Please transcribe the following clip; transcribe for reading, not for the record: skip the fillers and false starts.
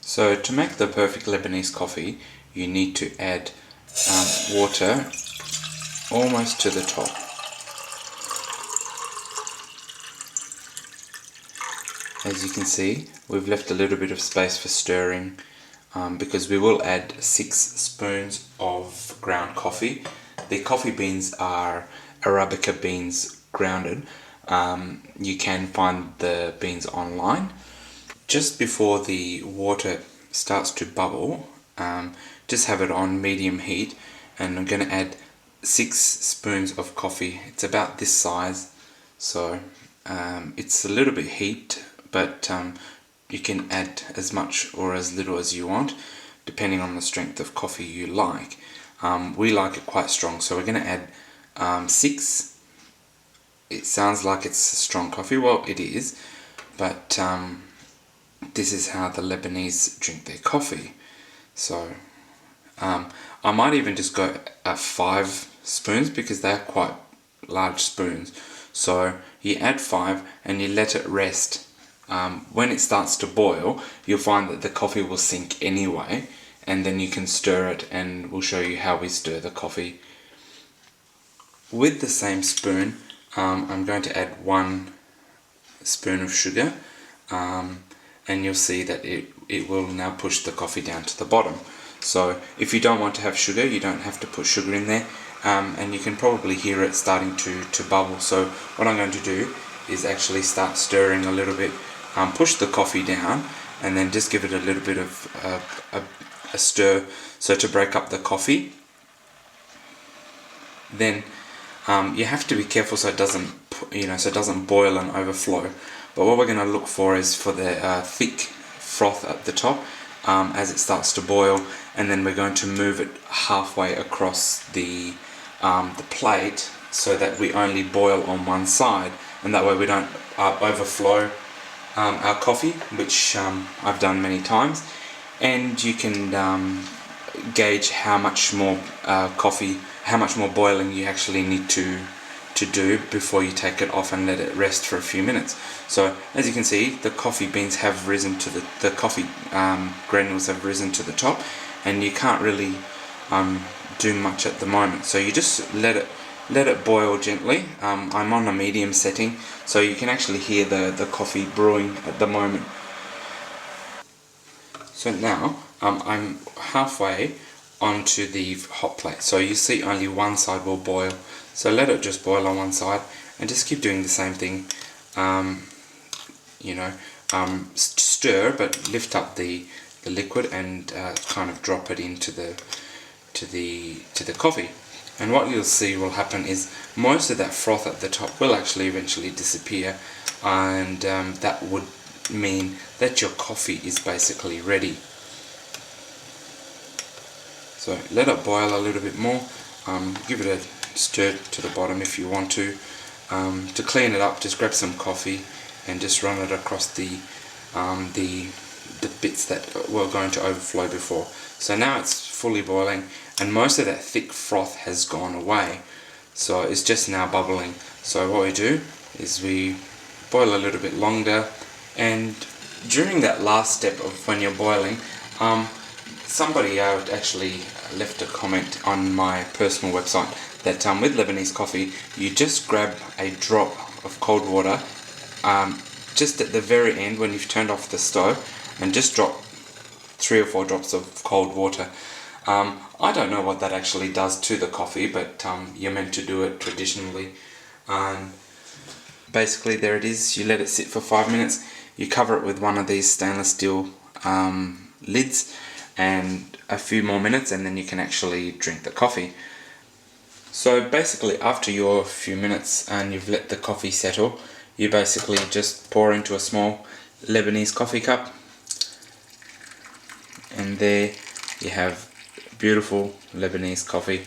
So to make the perfect Lebanese coffee, you need to add water almost to the top. As you can see, we've left a little bit of space for stirring because we will add 6 spoons of ground coffee. The coffee beans are Arabica beans grounded. You can find the beans online. Just before the water starts to bubble, just have it on medium heat, and I'm going to add 6 spoons of coffee. It's about this size, so it's a little bit heat, but you can add as much or as little as you want, depending on the strength of coffee you like. We like it quite strong, so we're going to add 6. It sounds like it's strong coffee. Well, it is, but this is how the Lebanese drink their coffee. So I might even just go at 5 spoons because they're quite large spoons. So you add 5 and you let it rest. When it starts to boil, you'll find that the coffee will sink anyway, and then you can stir it, and we'll show you how we stir the coffee. With the same spoon, I'm going to add 1 spoon of sugar, and you'll see that it will now push the coffee down to the bottom. So if you don't want to have sugar, you don't have to put sugar in there, and you can probably hear it starting to bubble. So what I'm going to do is actually start stirring a little bit, push the coffee down, and then just give it a little bit of a stir, so to break up the coffee. Then you have to be careful so it doesn't boil and overflow. But what we're going to look for is for the thick froth at the top as it starts to boil, and then we're going to move it halfway across the plate so that we only boil on one side, and that way we don't overflow our coffee, which I've done many times. And you can gauge how much more how much more boiling you actually need to do before you take it off and let it rest for a few minutes. So as you can see, the coffee beans have risen to the coffee granules have risen to the top, and you can't really do much at the moment. So you just let it boil gently. I'm on a medium setting, so you can actually hear the coffee brewing at the moment. So now I'm halfway onto the hot plate, so you see only one side will boil, so let it just boil on one side and just keep doing the same thing. Stir, but lift up the liquid and kind of drop it into the coffee. And what you'll see will happen is most of that froth at the top will actually eventually disappear, and that would mean that your coffee is basically ready. So let it boil a little bit more, give it a stir to the bottom if you want to. To clean it up, just grab some coffee and just run it across the bits that were going to overflow before. So now it's fully boiling, and most of that thick froth has gone away, so it's just now bubbling. So what we do is we boil a little bit longer, and during that last step of when you're boiling, somebody actually left a comment on my personal website that with Lebanese coffee, you just grab a drop of cold water just at the very end when you've turned off the stove, and just drop 3 or 4 drops of cold water. I don't know what that actually does to the coffee, but you're meant to do it traditionally. Basically, there it is. You let it sit for 5 minutes. You cover it with one of these stainless steel lids, and a few more minutes, and then you can actually drink the coffee. So basically, after your few minutes and you've let the coffee settle, you basically just pour into a small Lebanese coffee cup, and there you have beautiful Lebanese coffee.